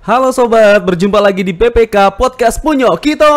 Halo sobat, berjumpa lagi di PPK Podcast Punyo Kito.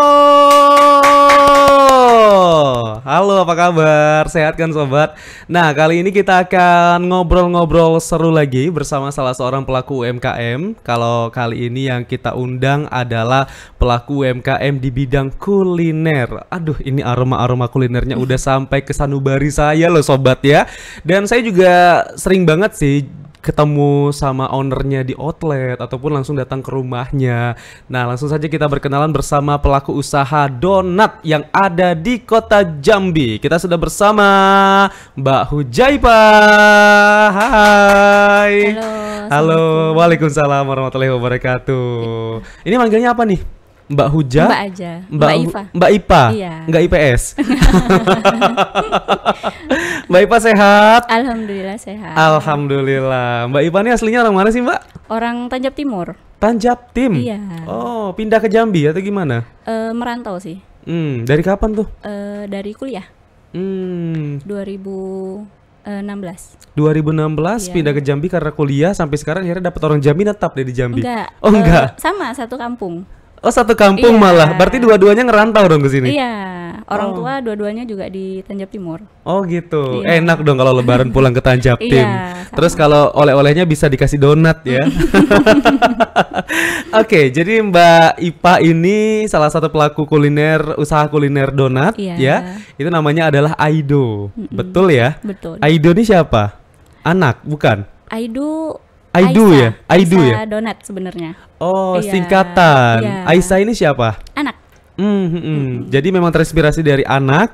Halo, apa kabar? Sehat kan sobat? Nah, kali ini kita akan ngobrol-ngobrol seru lagi bersama salah seorang pelaku UMKM. Kalau kali ini yang kita undang adalah pelaku UMKM di bidang kuliner. Aduh, ini aroma-aroma kulinernya udah sampai ke sanubari saya loh sobat ya. Dan saya juga sering banget sih ketemu sama ownernya di outlet ataupun langsung datang ke rumahnya. Nah, langsung saja kita berkenalan bersama pelaku usaha donat yang ada di Kota Jambi. Kita sudah bersama Mbak Hujaifa. Hai. Halo. Waalaikumsalam warahmatullahi wabarakatuh. Ini manggilnya apa nih? Mbak Huja? Mbak aja. Mbak Ipa. Mbak Ipa? Iya. Nggak IPS? Mbak Ipa sehat? Alhamdulillah sehat. Alhamdulillah. Mbak Ipa ini aslinya orang mana sih, Mbak? Orang Tanjab Timur. Tanjab Tim? Iya. Oh, pindah ke Jambi atau gimana? Merantau sih. Dari kapan tuh? Dari kuliah. 2016. 2016 Iya. pindah ke Jambi karena kuliah, sampai sekarang akhirnya dapat orang Jambi netap deh di Jambi. Enggak. Oh, enggak. Sama satu kampung. Oh, satu kampung Iya. malah. Berarti dua-duanya ngerantau dong ke sini. Iya. Orang Oh. tua dua-duanya juga di Tanjab Timur. Oh gitu, Iya. enak dong kalau lebaran pulang ke Tanjab Tim. Iya, sama. Terus kalau oleh-olehnya bisa dikasih donat ya. Oke, jadi Mbak Ipa ini salah satu pelaku kuliner, usaha kuliner donat Iya. ya. Itu namanya adalah Aido, betul ya? Betul. Aido ini siapa? Anak, bukan? Aidu. Aidu Aisyah. ya? Aidu Aisyah ya? Donat sebenarnya. Oh, Iya, singkatan. iya. Aisyah ini siapa? Anak. Jadi memang terinspirasi dari anak,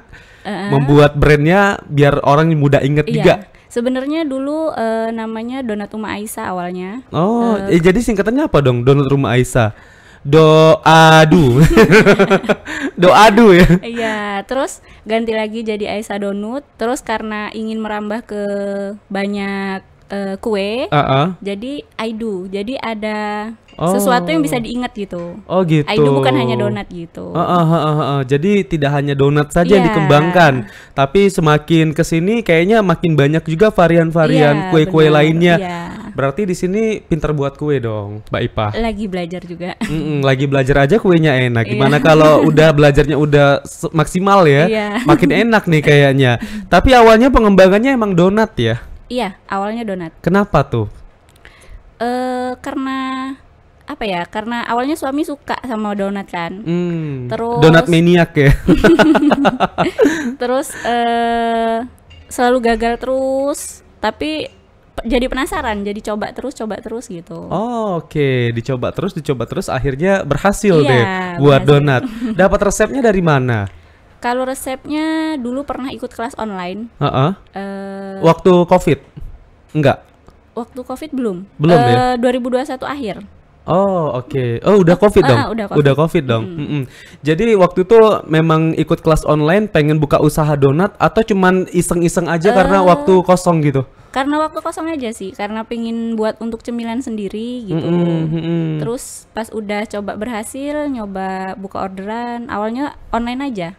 membuat brandnya biar orang mudah inget Iya. juga. Sebenarnya dulu namanya Donat Uma Aisyah awalnya. Oh, jadi singkatannya apa dong? Donat Rumah Aisyah. Doadu. Doadu ya. Iya, terus ganti lagi jadi Aisyah Donut. Terus karena ingin merambah ke banyak kue, jadi Aidu. Jadi ada sesuatu yang bisa diingat gitu. Oh gitu. Aidu bukan hanya donat gitu. Jadi tidak hanya donat saja yang Iya. dikembangkan, tapi semakin kesini kayaknya makin banyak juga varian-varian Iya, kue-kue benar. lainnya. Iya. Berarti di sini pinter buat kue dong, Mbak Ipa. Lagi belajar juga. Lagi belajar aja kuenya enak. Iya. Gimana kalau udah belajarnya udah maksimal ya? Iya. Makin enak nih kayaknya. Tapi awalnya pengembangannya emang donat ya? Iya, awalnya donat. Kenapa tuh? Karena apa ya? Karena awalnya suami suka sama donat kan. Terus Donat maniak ya? Terus selalu gagal terus, tapi jadi penasaran, jadi coba terus gitu. Oh, oke. Dicoba terus, akhirnya berhasil Iya, deh buat berhasil. donat. Dapat resepnya dari mana? Kalau resepnya dulu pernah ikut kelas online. Waktu COVID? Enggak? Waktu COVID belum. Belum ya? 2021 akhir. Oh, oke. Oh, udah COVID dong? udah COVID COVID. dong. Jadi waktu itu memang ikut kelas online, pengen buka usaha donat atau cuman iseng-iseng aja karena waktu kosong gitu? Karena waktu kosong aja sih, karena pengen buat untuk cemilan sendiri gitu. Terus pas udah coba berhasil, nyoba buka orderan, awalnya online aja.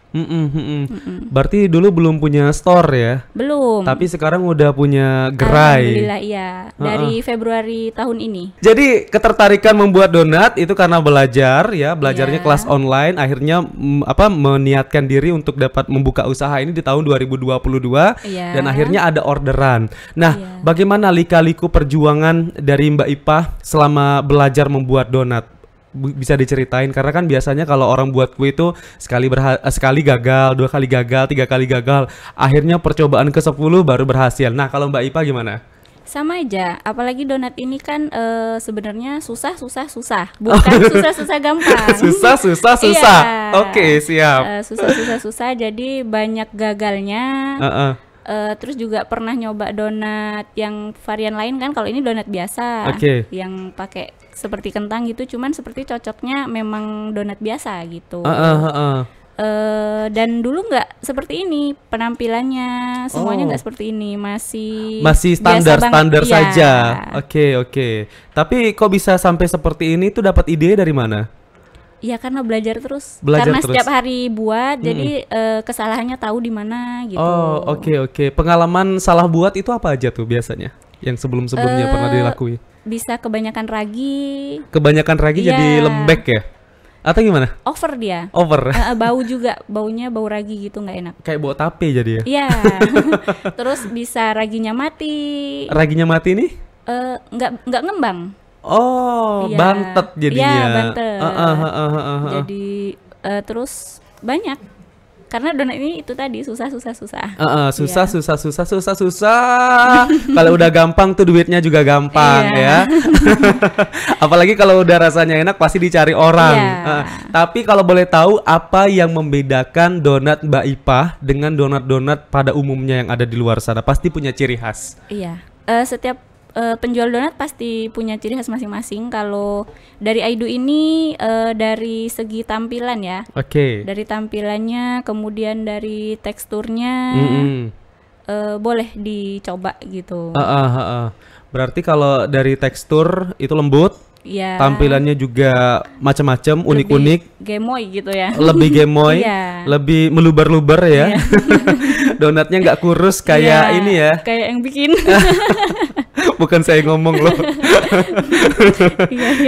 Berarti dulu belum punya store ya? Belum. Tapi sekarang udah punya gerai. Alhamdulillah iya. Dari Februari tahun ini. Jadi ketertarikan membuat donat itu karena belajar ya, belajarnya Iya. kelas online, akhirnya meniatkan diri untuk dapat membuka usaha ini di tahun 2022 Iya. dan akhirnya ada orderan. Nah, Iya. bagaimana lika-liku perjuangan dari Mbak Ipa selama belajar membuat donat? Bisa diceritain karena kan biasanya kalau orang buat kue itu sekali gagal, 2 kali gagal, 3 kali gagal, akhirnya percobaan ke-10 baru berhasil. Nah, kalau Mbak Ipa gimana? Sama aja, apalagi donat ini kan sebenarnya susah, bukan susah gampang. Susah. Iya. Oke, siap. Susah, jadi banyak gagalnya. Terus juga pernah nyoba donat yang varian lain kan, kalau ini donat biasa, Oke. yang pakai seperti kentang gitu, cuman seperti cocoknya memang donat biasa gitu. Dan dulu nggak seperti ini penampilannya, semuanya nggak seperti ini, masih standar biasa banget. Iya. saja. Oke. Tapi kok bisa sampai seperti ini tuh, dapat ide dari mana? Ya karena belajar terus. Belajar Karena terus. setiap hari buat, jadi kesalahannya tahu di mana gitu. Oh, oke. Pengalaman salah buat itu apa aja tuh biasanya? yang sebelum-sebelumnya pernah dilakui? Bisa kebanyakan ragi. Kebanyakan ragi jadi lembek ya? Atau gimana? Over dia. Over. Bau juga, baunya bau ragi gitu nggak enak. Kayak bau tape jadi ya? Iya. Terus bisa raginya mati. Raginya mati nih? Nggak ngembang. Oh, bantet jadinya. Iya, bantet. Jadi terus banyak. Karena donat ini itu tadi susah. Kalau udah gampang tuh duitnya juga gampang ya. Apalagi kalau udah rasanya enak pasti dicari orang. Tapi kalau boleh tahu apa yang membedakan donat Mbak Ipah dengan donat-donat pada umumnya yang ada di luar sana? Pasti punya ciri khas. Iya. Setiap penjual donat pasti punya ciri khas masing-masing. Kalau dari Aidu ini dari segi tampilan ya. Dari tampilannya, kemudian dari teksturnya, boleh dicoba gitu. Berarti kalau dari tekstur itu lembut, tampilannya juga macam-macam, unik-unik, gemoy gitu ya. Lebih gemoy, lebih meluber-luber ya. Donatnya nggak kurus kayak ini ya. Kayak yang bikin. Bukan saya ngomong loh.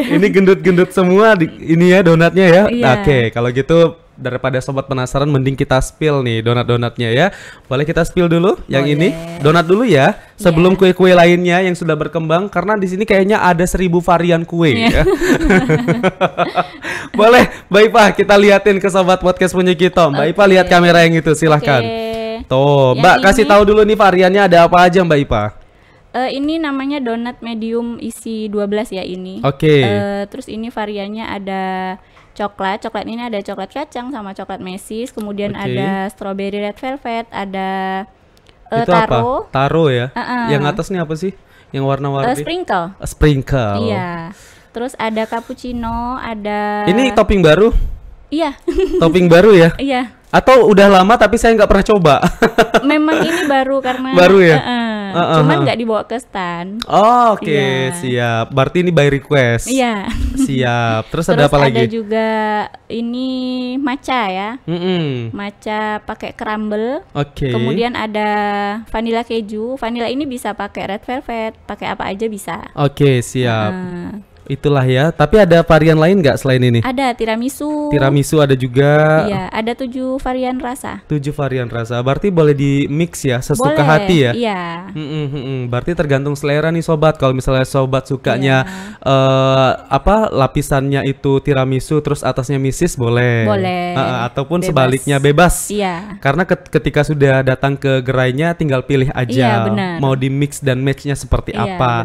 Ini gendut-gendut semua ini ya donatnya ya. Oke, kalau gitu daripada sobat penasaran mending kita spill nih donat-donatnya ya. Boleh kita spill dulu yang ini? Donat dulu ya. Sebelum kue-kue lainnya yang sudah berkembang karena di sini kayaknya ada 1000 varian kue ya. Boleh, Mbak Ipah kita liatin ke sobat podcast punya kita. Mbak Ipah lihat kamera yang itu silahkan. Tuh, Mbak kasih tahu dulu nih variannya ada apa aja Mbak Ipah. Ini namanya donat medium isi 12 ya ini. Terus ini variannya ada coklat ini ada coklat kacang sama coklat mesis, kemudian ada strawberry red velvet, ada itu taro. Apa? Taro ya. Yang atas nih apa sih? Yang warna-warni? Sprinkle. Sprinkle. Iya. Terus ada cappuccino, ada. Ini topping baru? Iya. Topping baru ya? Iya. Atau udah lama tapi saya nggak pernah coba. Memang ini baru karena baru ya. Cuman nggak dibawa ke stand. Oke, siap. Berarti ini by request. Iya. Siap. Terus ada apa lagi? Ada juga ini matcha ya. Matcha pakai crumble. Kemudian ada vanilla keju. Vanilla ini bisa pakai red velvet, pakai apa aja bisa. Siap. Itulah ya. Tapi ada varian lain nggak selain ini? Ada tiramisu. Tiramisu ada juga. Iya, ada 7 varian rasa. 7 varian rasa. Berarti boleh di mix ya, sesuka hati ya. Iya. Berarti tergantung selera nih sobat. Kalau misalnya sobat sukanya lapisannya itu tiramisu terus atasnya misis boleh. Ataupun bebas. Sebaliknya bebas. Iya. Karena ketika sudah datang ke gerainya tinggal pilih aja mau di mix dan matchnya seperti apa.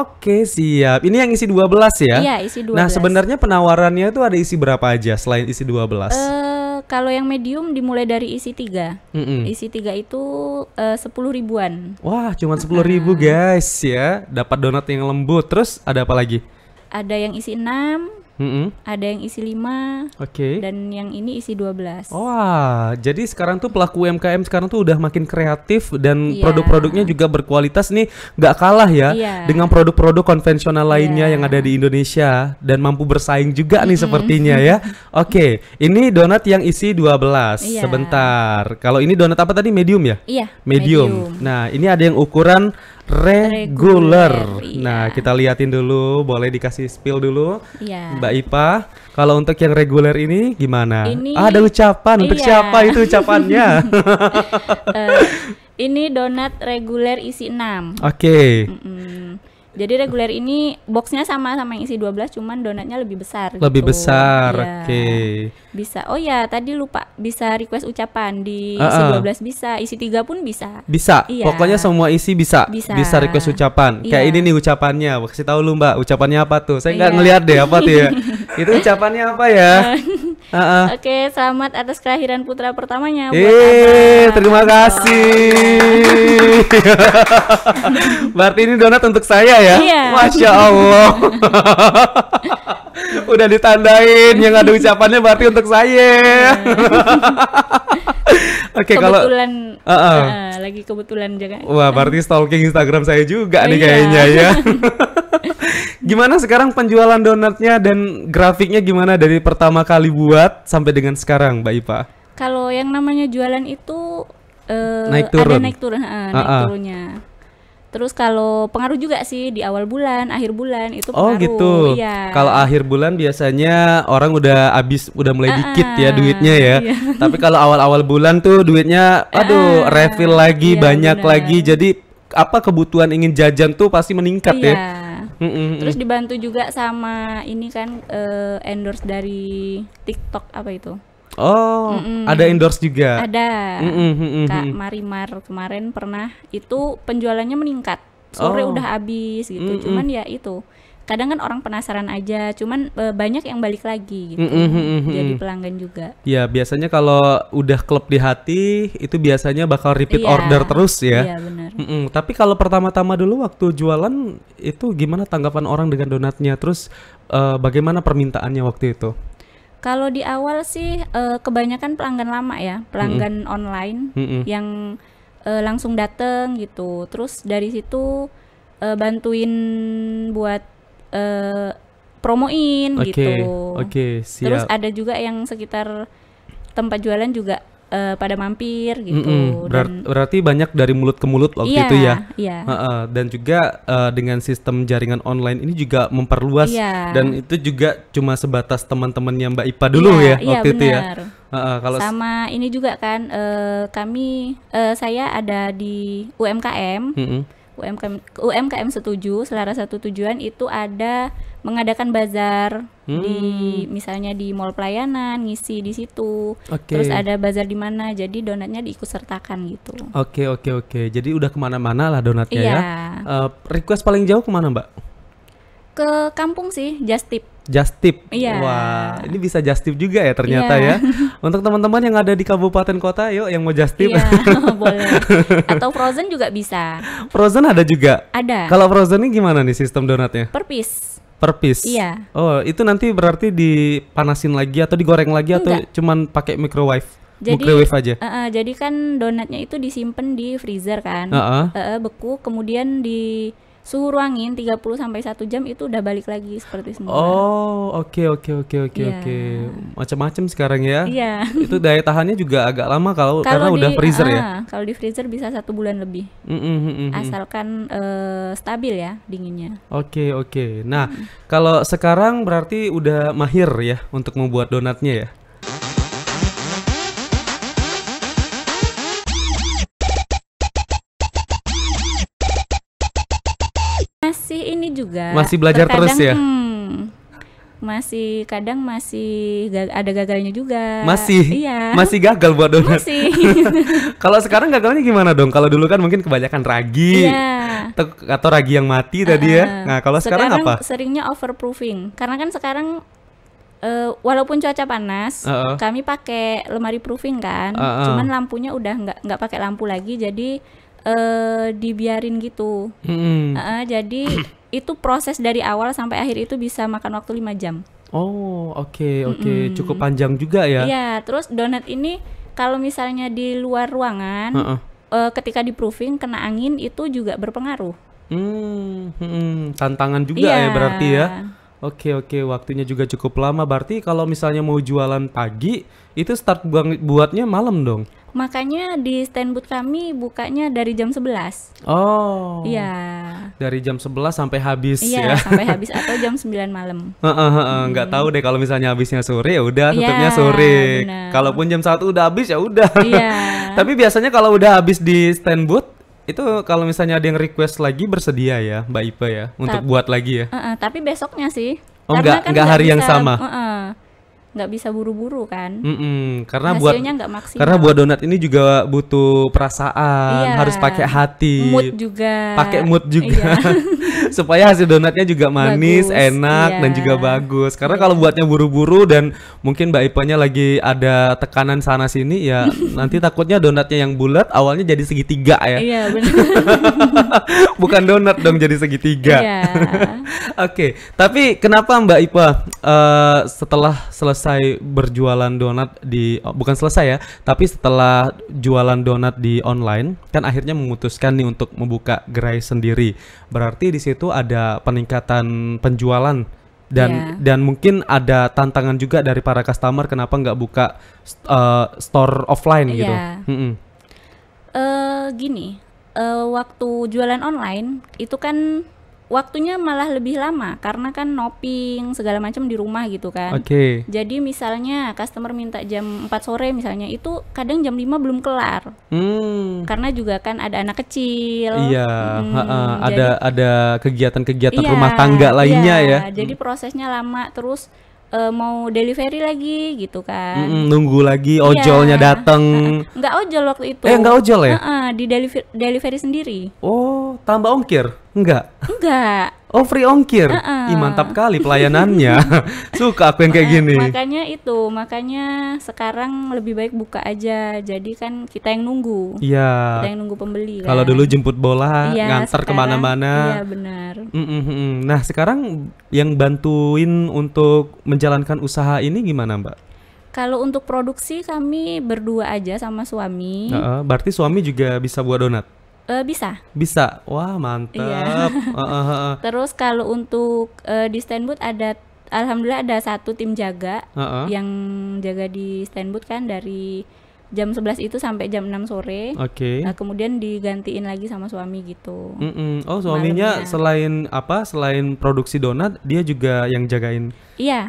Oke, siap. Ini yang isi 12 ya? Iya, isi 12. Nah, sebenarnya penawarannya itu ada isi berapa aja selain isi 12? Kalau yang medium dimulai dari isi 3. Isi 3 itu 10 ribuan. Wah, cuma 10 ribu guys ya. Dapat donat yang lembut. Terus ada apa lagi? Ada yang isi 6. Ada yang isi 5. Dan yang ini isi 12. Wah, jadi sekarang tuh pelaku UMKM sekarang tuh udah makin kreatif dan produk-produknya juga berkualitas nih, nggak kalah ya dengan produk-produk konvensional lainnya yang ada di Indonesia dan mampu bersaing juga nih sepertinya ya. Ini donat yang isi 12. Sebentar. Kalau ini donat apa tadi? Medium ya? Iya. Medium. Nah, ini ada yang ukuran regular. Nah, kita liatin dulu, boleh dikasih spill dulu. Mbak Ipah, kalau untuk yang reguler ini gimana? Ada ucapan untuk siapa itu ucapannya? Ini donat reguler isi 6. Jadi reguler ini boxnya sama yang isi 12, cuman donatnya lebih besar. Lebih besar, Bisa. Oh ya, tadi lupa. Bisa request ucapan di isi 12 bisa, isi 3 pun bisa. Bisa. Pokoknya semua isi bisa. Bisa request ucapan. Kayak ini nih ucapannya. Kasih tahu lu Mbak, ucapannya apa tuh? Saya nggak ngeliat deh apa tuh ya. Itu ucapannya apa ya? Selamat atas kelahiran putra pertamanya. Terima kasih. Berarti ini donat untuk saya ya? Masya Allah. Udah ditandain yang ada ucapannya berarti untuk saya. Kebetulan lagi kebetulan juga. Wah, berarti stalking Instagram saya juga nih kayaknya ya. Gimana sekarang penjualan donatnya dan grafiknya gimana dari pertama kali buat sampai dengan sekarang, Mbak Ipah? Kalau yang namanya jualan itu naik turun. Ada naik turunnya. Terus kalau pengaruh juga sih di awal bulan, akhir bulan itu pengaruh. Oh gitu. Iya. Kalau akhir bulan biasanya orang udah mulai dikit ya duitnya ya. Iya. Tapi kalau awal-awal bulan tuh duitnya refill lagi, banyak lagi. Jadi apa kebutuhan ingin jajan tuh pasti meningkat ya. Terus dibantu juga sama ini kan endorse dari TikTok apa itu? Oh, ada endorse juga. Ada. Kak Marimar kemarin pernah itu penjualannya meningkat. Sore udah habis gitu. Cuman ya itu. Kadang kan orang penasaran aja, cuman banyak yang balik lagi gitu. Jadi pelanggan juga. Ya, biasanya kalau udah klub di hati itu biasanya bakal repeat order terus ya. Iya, benar. Tapi kalau pertama-tama dulu waktu jualan itu gimana tanggapan orang dengan donatnya? Terus bagaimana permintaannya waktu itu? Kalau di awal sih kebanyakan pelanggan lama ya, pelanggan online yang langsung dateng gitu. Terus dari situ bantuin buat promoin gitu. Siap. Terus ada juga yang sekitar tempat jualan juga pada mampir gitu. Berarti banyak dari mulut ke mulut waktu itu ya. Iya. Dan juga dengan sistem jaringan online ini juga memperluas dan itu juga cuma sebatas teman-temannya Mbak Ipa dulu waktu itu ya. Kalau sama ini juga kan saya ada di UMKM. UMKM Setuju, salah satu tujuan itu ada mengadakan bazar di misalnya di mall pelayanan, ngisi di situ. Terus ada bazar di mana, jadi donatnya diikutsertakan gitu. Oke. Jadi udah kemana-mana lah donatnya ya. Request paling jauh kemana Mbak? Ke kampung sih, Just Tip. Iya. Wah, ini bisa Just Tip juga ya ternyata ya. Untuk teman-teman yang ada di kabupaten kota, yuk yang mau Just Tip. Iya, boleh. Atau frozen juga bisa. Frozen ada juga? Ada. Kalau frozen ini gimana nih sistem donatnya? Per piece. Per piece? Iya. Oh, itu nanti berarti dipanasin lagi atau digoreng lagi atau cuman pakai microwave aja? Jadi kan donatnya itu disimpan di freezer kan. Beku, kemudian di suhu ruangin 30 sampai 1 jam itu udah balik lagi seperti semula. Oh, oke. Macam-macam sekarang ya. Iya. Itu daya tahannya juga agak lama karena udah freezer ya. Kalau di freezer bisa 1 bulan lebih. Asalkan stabil ya dinginnya. Oke. Nah, kalau sekarang berarti udah mahir ya untuk membuat donatnya ya. Masih ini juga. Masih belajar terus ya? Masih ada gagalnya juga. Masih? Iya. Masih gagal buat donat? Masih. Kalau sekarang gagalnya gimana dong? Kalau dulu kan mungkin kebanyakan ragi. Iya. Atau ragi yang mati tadi ya. Nah, kalau sekarang apa? Seringnya overproofing. Karena kan sekarang walaupun cuaca panas, kami pakai lemari proofing kan. Cuman lampunya udah nggak pakai lampu lagi, jadi dibiarin gitu. Jadi itu proses dari awal sampai akhir itu bisa makan waktu 5 jam. Oh, oke. Cukup panjang juga ya. Iya, terus donat ini kalau misalnya di luar ruangan, ketika di proofing kena angin itu juga berpengaruh. Tantangan juga ya berarti ya. Oke, waktunya juga cukup lama. Berarti kalau misalnya mau jualan pagi, itu start buatnya malam dong? Makanya di stand booth kami bukanya dari jam 11. Oh. Iya. Dari jam 11 sampai habis ya. Iya, sampai habis atau jam 9 malam. Nggak tahu deh kalau misalnya habisnya sore ya udah tutupnya sore. Kalaupun jam 1 udah habis ya udah. Iya. Tapi biasanya kalau udah habis di stand booth itu kalau misalnya ada yang request lagi bersedia ya Mbak Ipa ya untuk buat lagi ya. Tapi besoknya sih. Oh, enggak hari yang sama. Nggak bisa buru-buru kan. Karena karena buat donat ini juga butuh perasaan, harus pakai hati, mood juga, pakai mood juga. Supaya hasil donatnya juga manis, enak dan juga bagus. Karena kalau buatnya buru-buru dan mungkin Mbak Ipanya lagi ada tekanan sana sini ya nanti takutnya donatnya yang bulat awalnya jadi segitiga ya. Iya, benar. Bukan donat dong jadi segitiga. Iya. Oke, tapi kenapa Mbak Ipa setelah selesai berjualan donat bukan selesai ya, tapi setelah jualan donat di online kan akhirnya memutuskan nih untuk membuka gerai sendiri. Berarti di situ ada peningkatan penjualan dan mungkin ada tantangan juga dari para customer kenapa nggak buka store offline gitu. Gini, waktu jualan online itu kan waktunya malah lebih lama karena kan noping segala macam di rumah gitu kan. Jadi misalnya customer minta jam 4 sore misalnya, itu kadang jam 5 belum kelar. Karena juga kan ada anak kecil. Iya, ada kegiatan-kegiatan rumah tangga lainnya ya. Jadi prosesnya lama, terus mau delivery lagi gitu kan. Nunggu lagi ojolnya datang. Nggak ojol waktu itu. Nggak ojol ya? Di delivery sendiri. Oh, tambah ongkir? Enggak. Oh, free ongkir. Ih, mantap kali pelayanannya. Suka aku yang kayak gini. Makanya sekarang lebih baik buka aja. Jadi kan kita yang nunggu. Iya. Kita yang nunggu pembeli kan. Kalau dulu jemput bola, ngantar kemana-mana. Iya, benar. Nah, sekarang yang bantuin untuk menjalankan usaha ini gimana, Mbak? Kalau untuk produksi kami berdua aja sama suami. Berarti suami juga bisa buat donat? Bisa. Wah, mantap. Iya. Terus kalau untuk di stand booth alhamdulillah ada satu tim jaga yang jaga di stand booth kan dari jam 11 itu sampai jam 6 sore. Kemudian digantiin lagi sama suami gitu. Oh, suaminya selain produksi donat, dia juga yang jagain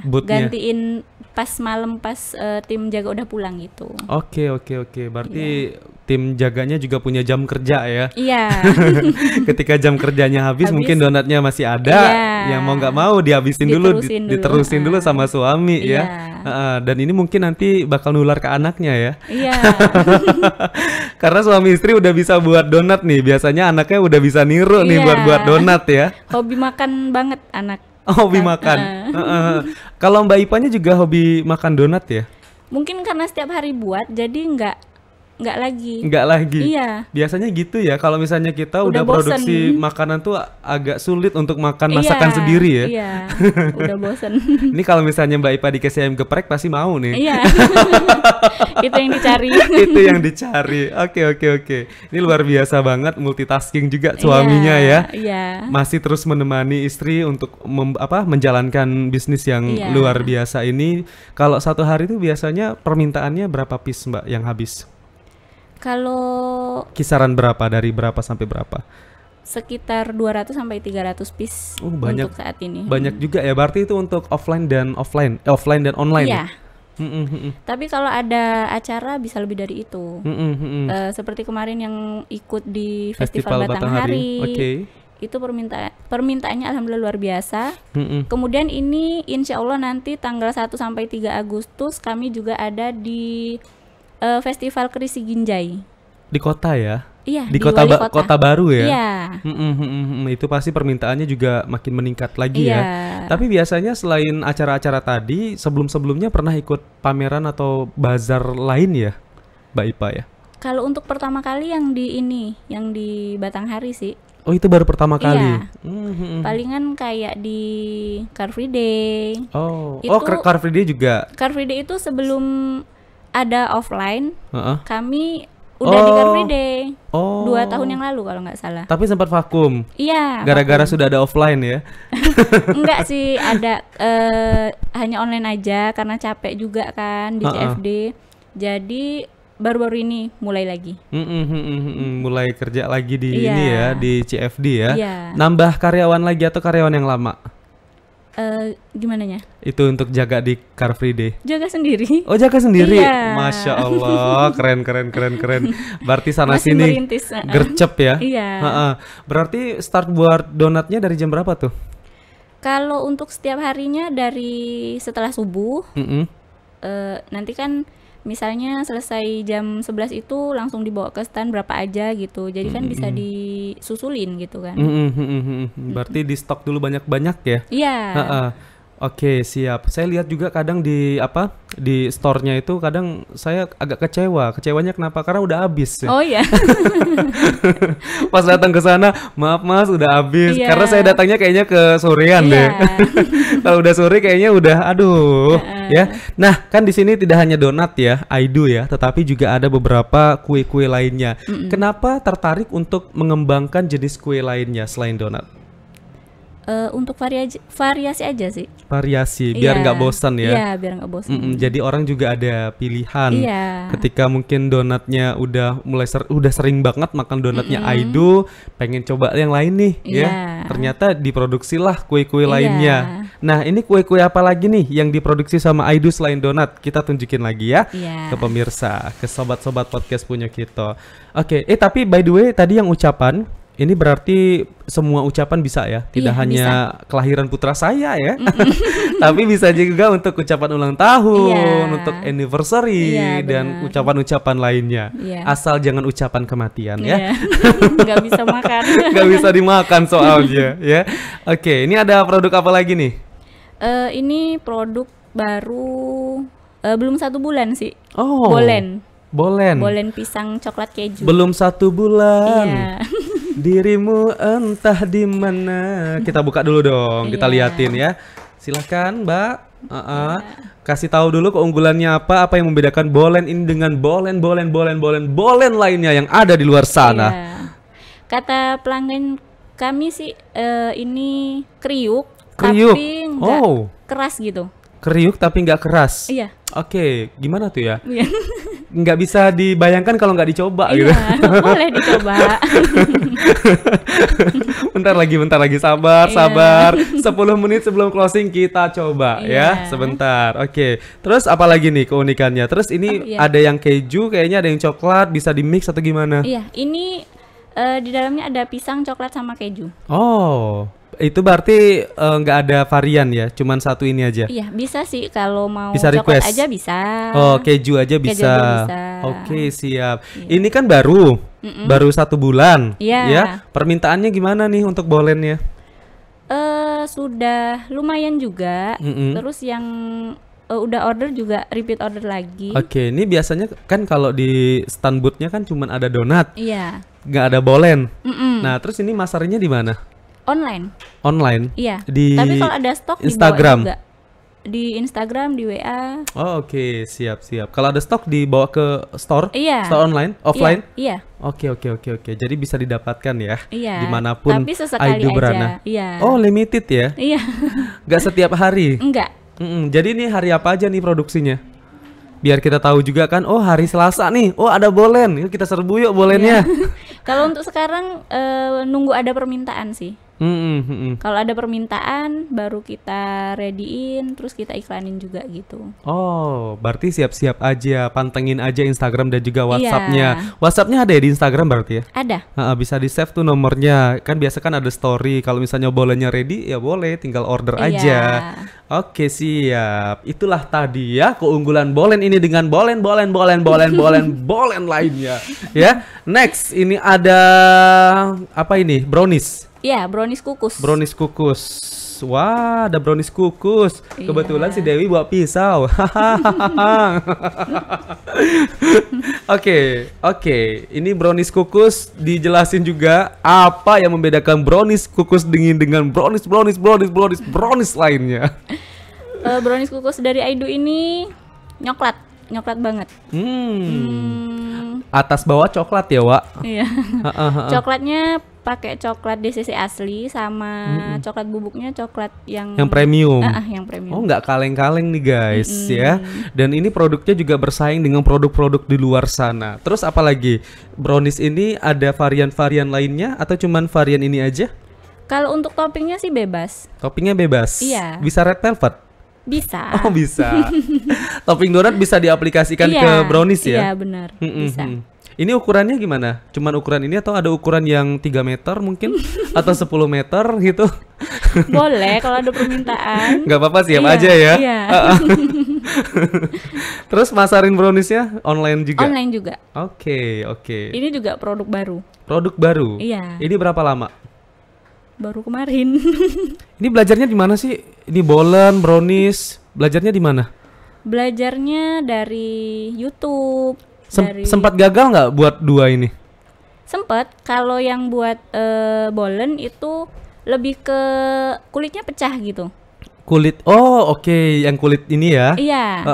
boothnya. Gantiin pas malam pas tim jaga udah pulang gitu. Oke. Berarti tim jaganya juga punya jam kerja ya. Iya. Ketika jam kerjanya habis mungkin donatnya masih ada. Yang mau nggak mau diterusin dulu sama suami ya. Dan ini mungkin nanti bakal nular ke anaknya ya. Iya. Karena suami istri udah bisa buat donat nih. Biasanya anaknya udah bisa niru nih buat donat ya. Hobi makan banget anak. Hobi makan. Kalau Mbak Ipanya juga hobi makan donat ya? Mungkin karena setiap hari buat, jadi nggak lagi. Iya. Biasanya gitu ya. Kalau misalnya kita udah produksi makanan tuh agak sulit untuk makan masakan sendiri ya. Iya. Udah bosen. Ini kalau misalnya Mbak Ipa dikasih ayam geprek pasti mau nih. Iya. Itu yang dicari. Itu yang dicari. Oke. Ini luar biasa banget, multitasking juga suaminya ya. Iya. Masih terus menemani istri untuk menjalankan bisnis yang luar biasa ini. Kalau satu hari itu biasanya permintaannya berapa piece Mbak yang habis? Kalau kisaran berapa, dari berapa sampai berapa? Sekitar 200 sampai 300 piece untuk saat ini. Banyak juga ya, berarti itu untuk offline dan online. Iya. Tapi kalau ada acara bisa lebih dari itu. Seperti kemarin yang ikut di Festival Batanghari. Itu permintaannya alhamdulillah luar biasa. Kemudian ini insya Allah nanti tanggal 1 sampai 3 Agustus kami juga ada di Festival Kerisi Ginjai. Di kota ya? Iya, di kota baru ya? Iya. Itu pasti permintaannya juga makin meningkat lagi ya. Tapi biasanya selain acara-acara tadi, sebelum-sebelumnya pernah ikut pameran atau bazar lain ya, Mbak Ipa ya? Kalau untuk pertama kali yang di Batanghari sih. Oh, itu baru pertama kali? Palingan kayak di Car Free Day. Car Free Day juga? Car Free Day itu sebelum ada offline, kami udah di Car Free Day 2 tahun yang lalu kalau nggak salah. Tapi sempat vakum. Iya. Gara-gara sudah ada offline ya? Enggak sih, ada hanya online aja karena capek juga kan di CFD. Jadi baru-baru ini mulai lagi. Mulai kerja lagi di ini ya, di CFD ya. Nambah karyawan lagi atau karyawan yang lama? Gimananya? Itu untuk jaga di Car Free Day. Jaga sendiri. Oh, jaga sendiri. Iya. Masya Allah, keren. Berarti sana masih sini merintis, gercep ya. Iya. Berarti start buat donatnya dari jam berapa tuh? Kalau untuk setiap harinya dari setelah subuh. Nanti kan misalnya selesai jam 11 itu langsung dibawa ke stand berapa aja gitu. Jadi kan bisa disusulin gitu kan. Berarti di stok dulu banyak-banyak ya? Iya. Oke, siap. Saya lihat juga kadang di store-nya itu kadang saya agak kecewa. Kecewanya kenapa? Karena udah habis ya. Oh iya. Pas datang ke sana, maaf Mas, udah habis. Iya. Karena saya datangnya kayaknya ke sorean deh. Kalau udah sore kayaknya udah ya. Nah, kan di sini tidak hanya donat ya, Aidu ya, tetapi juga ada beberapa kue-kue lainnya. Kenapa tertarik untuk mengembangkan jenis kue lainnya selain donat? Untuk variasi aja sih. Variasi, biar nggak bosan ya. Iya, biar nggak bosan. Jadi orang juga ada pilihan. Iya. Ketika mungkin donatnya udah udah sering banget makan donatnya Aido, pengen coba yang lain nih, ya. Ternyata diproduksilah kue-kue lainnya. Nah, ini kue-kue apa lagi nih yang diproduksi sama Aido selain donat? Kita tunjukin lagi ya ke pemirsa, ke sobat-sobat podcast punya kita. Oke, tapi by the way tadi yang ucapan ini berarti semua ucapan bisa ya, tidak hanya kelahiran putra saya ya, tapi bisa juga untuk ucapan ulang tahun, untuk anniversary dan ucapan-ucapan lainnya. Asal jangan ucapan kematian ya. Nggak bisa makan. Nggak bisa dimakan soalnya ya. Oke, ini ada produk apa lagi nih? Ini produk baru, belum 1 bulan sih. Bolen pisang coklat keju. Belum 1 bulan. Dirimu entah di mana. Kita buka dulu dong, kita liatin ya. Silakan, Mbak. Kasih tahu dulu keunggulannya apa yang membedakan bolen ini dengan bolen lainnya yang ada di luar sana. Kata pelanggan kami sih ini kriuk. Tapi nggak keras gitu. Kriuk tapi nggak keras. Iya. Oke, gimana tuh ya? Nggak bisa dibayangkan kalau nggak dicoba gitu. Boleh dicoba. bentar lagi, sabar. 10 menit sebelum closing kita coba ya, sebentar. Oke. Terus apa lagi nih keunikannya? Terus ini ada yang keju, kayaknya ada yang coklat, bisa di mix atau gimana? Iya, ini di dalamnya ada pisang, coklat sama keju. Oh. Itu berarti nggak ada varian ya, cuman satu ini aja. Iya, bisa sih kalau mau bisa coklat request aja bisa. Oh, keju aja bisa. Oke, siap. Ini kan baru 1 bulan. Ya. Permintaannya gimana nih untuk bolennya? Sudah lumayan juga. Terus yang udah order juga repeat order lagi. Oke, ini biasanya kan kalau di stand booth-nya kan cuman ada donat. Iya. Nggak ada bolen. Nah, terus ini masarnya di mana? Online. Iya. Tapi kalau ada stok Instagram juga. Di Instagram, di WA. Oh, oke, siap. Kalau ada stok dibawa ke store? Store online, offline? Iya. Oke. Jadi bisa didapatkan ya. Iya. Dimanapun tapi sesekali Aido aja. berana. Iya. Oh, limited ya? Iya. Nggak setiap hari? Enggak. Jadi ini hari apa aja nih produksinya? Biar kita tahu juga kan, oh hari Selasa nih, oh ada bolen, yuk kita serbu yuk bolennya. Kalau untuk sekarang nunggu ada permintaan sih. Kalau ada permintaan baru kita readyin, terus kita iklanin juga gitu. Oh, berarti siap-siap aja, pantengin aja Instagram dan juga WhatsApp-nya. WhatsApp-nya ada ya di Instagram berarti ya? Ada. Bisa di save tuh nomornya. Kan biasa kan ada story. Kalau misalnya bolennya ready ya boleh, tinggal order aja. Oke, siap. Itulah tadi ya keunggulan bolen ini dengan bolen lainnya. Ya. Next, ini ada apa ini? Brownies. Iya, brownies kukus. Wah, ada brownies kukus. Kebetulan si Dewi bawa pisau. Oke. Ini brownies kukus, dijelasin juga apa yang membedakan brownies kukus dengan brownies lainnya. Brownies kukus dari Aido ini coklat banget. Atas bawah coklat ya, Wak? Iya. Coklatnya pakai coklat DCC asli sama coklat bubuknya coklat yang premium. Yang premium. Oh, nggak kaleng-kaleng nih guys ya. Dan ini produknya juga bersaing dengan produk-produk di luar sana. Terus apalagi? Brownies ini ada varian-varian lainnya atau cuman varian ini aja? Kalau untuk toppingnya sih bebas. Toppingnya bebas? Iya. Bisa red velvet? Bisa. Oh, bisa. Topping donat bisa diaplikasikan ke brownies ya? Iya, benar. Bisa. Ini ukurannya gimana? Cuman ukuran ini atau ada ukuran yang 3 meter mungkin? Atau 10 meter gitu? Boleh kalau ada permintaan. Nggak apa-apa, siap aja ya? Iya. Terus masarin browniesnya online juga? Online juga. Oke. Ini juga produk baru. Produk baru? Iya. Ini berapa lama? Baru kemarin. Ini belajarnya di mana sih? Ini bolen, brownies, belajarnya di mana? Belajarnya dari YouTube. Sempat gagal nggak buat 2 ini? Sempat. Kalau yang buat bolen itu lebih ke kulitnya pecah gitu. Kulit, oh oke, yang kulit ini ya? Iya.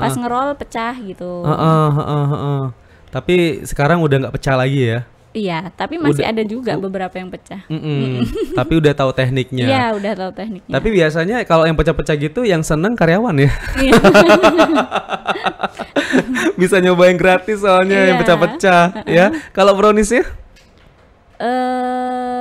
Pas ngerol pecah gitu. Tapi sekarang udah nggak pecah lagi ya? Iya, tapi masih ada juga beberapa yang pecah. Tapi udah tahu tekniknya. Iya, udah tahu tekniknya. Tapi biasanya kalau yang pecah-pecah gitu yang seneng karyawan ya. Bisa nyobain gratis soalnya yang pecah-pecah ya. Kalau browniesnya?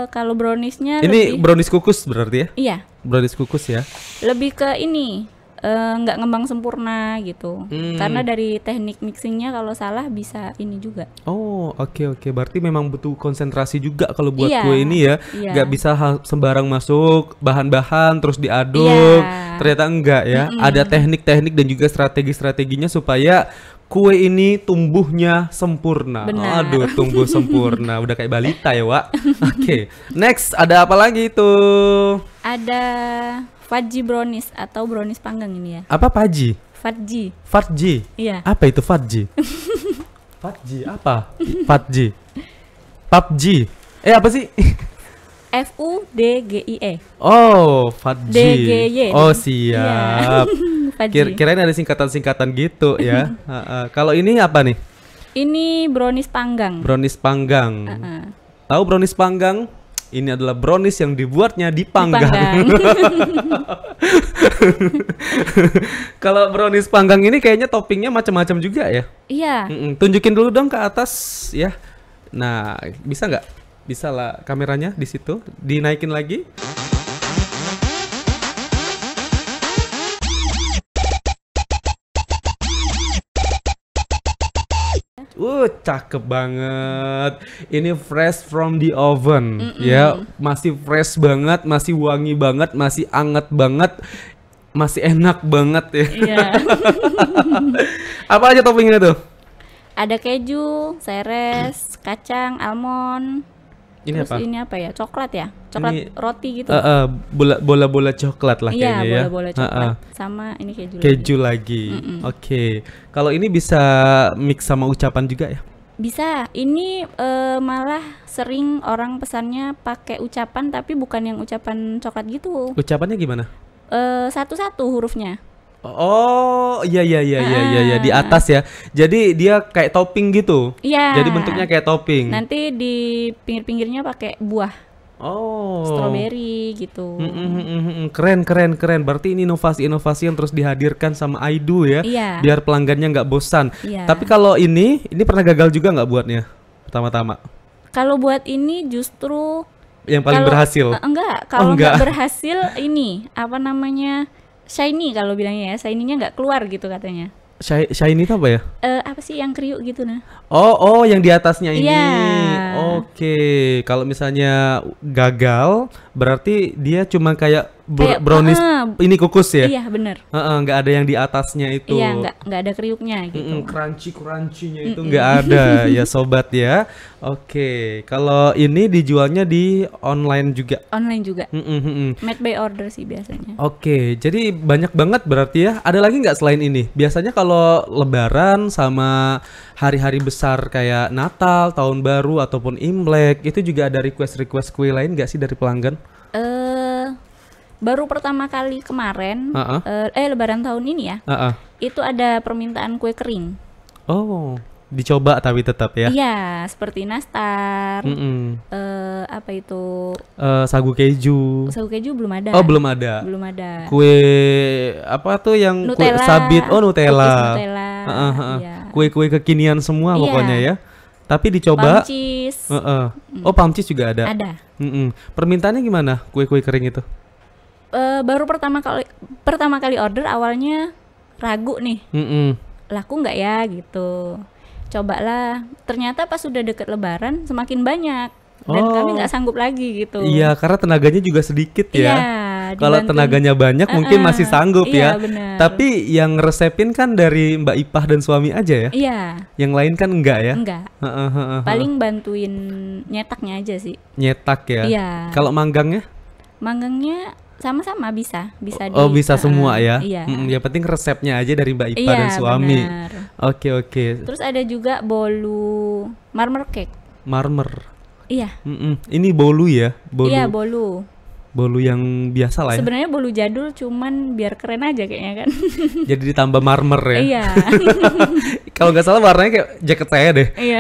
Kalau browniesnya ini brownies kukus berarti ya? Iya. Brownies kukus ya. Lebih ke ini nggak ngembang sempurna gitu. Karena dari teknik mixingnya kalau salah bisa ini juga. Oh, oke. Berarti memang butuh konsentrasi juga kalau buat kue ini ya. Nggak bisa sembarang masuk bahan-bahan terus diaduk. Ternyata enggak ya. Ada teknik-teknik dan juga strategi-strateginya supaya kue ini tumbuhnya sempurna. Benar. Aduh, tumbuh sempurna. Udah kayak balita ya, Wak. Oke. Next, ada apa lagi itu? Ada fudgy brownies atau brownies panggang ini ya. Apa fudgy? Fudgy. Fudgy? Iya. Apa itu fudgy? Fudgy apa? Fudgy. PUBG. Apa sih? FUDGIE. Oh, fudgy. DGY. Oh, siap. Kirain ada singkatan-singkatan gitu ya. Kalau ini apa nih? Ini brownies panggang. Brownies panggang. Tahu brownies panggang? Ini adalah brownies yang dibuatnya dipanggang. Kalau brownies panggang ini kayaknya toppingnya macam-macam juga ya. Iya. Tunjukin dulu dong ke atas ya. Nah, bisa nggak? Bisa lah kameranya di situ. Dinaikin lagi. Cakep banget. Ini fresh from the oven ya. Masih fresh banget, masih wangi banget, masih anget banget, masih enak banget ya. Iya. Apa aja toppingnya tuh? Ada keju, seres, kacang, almond. Ini terus apa? Ini apa ya? Coklat ya? Coklat ini, roti gitu. Bola-bola coklat lah kayaknya ya. Iya, bola-bola coklat. Sama ini keju. Keju lagi. Oke. Kalau ini bisa mix sama ucapan juga ya? Bisa. Ini malah sering orang pesannya pakai ucapan tapi bukan yang ucapan coklat gitu. Ucapannya gimana? Satu-satu hurufnya. Oh, iya di atas ya. Jadi dia kayak topping gitu. Iya. Jadi bentuknya kayak topping. Nanti di pinggir-pinggirnya pakai buah. Oh. Strawberry gitu. Keren. Berarti ini inovasi-inovasi yang terus dihadirkan sama Aidu ya. Iya. Biar pelanggannya nggak bosan. Iya. Tapi kalau ini pernah gagal juga nggak buatnya pertama-tama? Kalau buat ini justru yang paling berhasil. Kalau nggak berhasil ini apa namanya? Shiny kalau bilangnya ya, shiny-nya nggak keluar gitu katanya. Shiny itu apa ya? Apa sih yang kriuk gitu nah? Oh yang di atasnya ini. Yeah. Oke, kalau misalnya gagal, berarti dia cuma kayak brownies ini kukus ya? Iya benar. Nggak ada yang di atasnya itu. Iya nggak ada kriuknya gitu. Crunchy-nya itu nggak ada ya sobat ya. Oke, kalau ini dijualnya di online juga. Online juga. Made by order sih biasanya. Oke, jadi banyak banget berarti ya. Ada lagi nggak selain ini? Biasanya kalau Lebaran sama hari-hari besar kayak Natal, Tahun Baru ataupun Imlek, itu juga ada request kue lain nggak sih dari pelanggan? Baru pertama kali kemarin, Lebaran tahun ini ya, itu ada permintaan kue kering. Oh, dicoba tapi tetap ya? Iya, seperti nastar, apa itu? Sagu keju. Sagu keju belum ada. Oh, belum ada. Belum ada. Kue apa tuh yang Nutella, kue sabit? Oh, Nutella. Nutella. Iya. Kue-kue kekinian semua pokoknya ya. Tapi dicoba. Pamcis. Oh, pamcis juga ada. Ada. Permintaannya gimana? Kue-kue kering itu? Baru pertama kali order awalnya ragu nih. Laku nggak ya gitu. Cobalah. Ternyata pas sudah deket Lebaran semakin banyak. Dan kami nggak sanggup lagi gitu. Iya, karena tenaganya juga sedikit ya. Iya, kalau tenaganya banyak mungkin masih sanggup ya. Bener. Tapi yang resepin kan dari Mbak Ipah dan suami aja ya. Iya. Yang lain kan enggak ya? Enggak. Paling bantuin nyetaknya aja sih. Nyetak ya. Iya. Kalau manggangnya? Manggangnya sama-sama bisa bisa semua ya. Iya. Yang penting resepnya aja dari Mbak Ipah dan suami. Benar. Oke. Terus ada juga bolu marmer cake. Marmer. Iya. Ini bolu ya? Iya, bolu. bolu yang biasa lah ya. Sebenarnya bolu jadul, cuman biar keren aja kayaknya kan. Jadi ditambah marmer ya. Iya. Kalau nggak salah warnanya kayak jaket saya deh. Iya.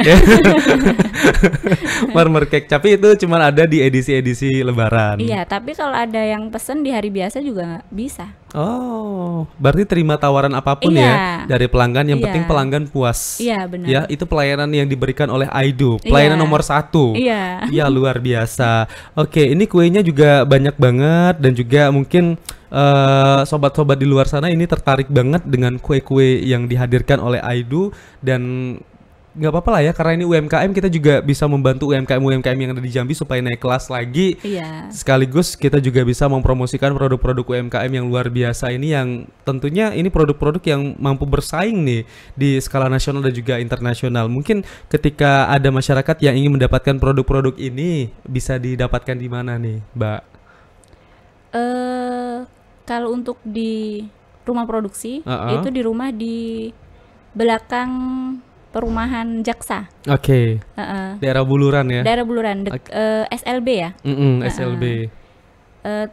Marmer cake, tapi itu cuma ada di edisi-edisi Lebaran. Iya, tapi kalau ada yang pesen di hari biasa juga bisa. Oh, berarti terima tawaran apapun ya dari pelanggan. Yang penting pelanggan puas. Iya, benar. Ya, itu pelayanan yang diberikan oleh Aidu, pelayanan nomor 1. Iya. Ya, luar biasa. Oke, ini kuenya juga banyak banget dan juga mungkin sobat-sobat di luar sana ini tertarik banget dengan kue-kue yang dihadirkan oleh Aidu. Dan nggak apa-apa lah ya, karena ini UMKM, kita juga bisa membantu UMKM yang ada di Jambi supaya naik kelas lagi. Iya. Sekaligus kita juga bisa mempromosikan produk-produk UMKM yang luar biasa ini, yang tentunya ini produk-produk yang mampu bersaing nih di skala nasional dan juga internasional. Mungkin ketika ada masyarakat yang ingin mendapatkan produk-produk ini, bisa didapatkan di mana nih, Mbak? Kalau untuk di rumah produksi, itu di rumah di belakang perumahan Jaksa. Oke. Daerah Buluran ya. Daerah Buluran, SLB ya. SLB.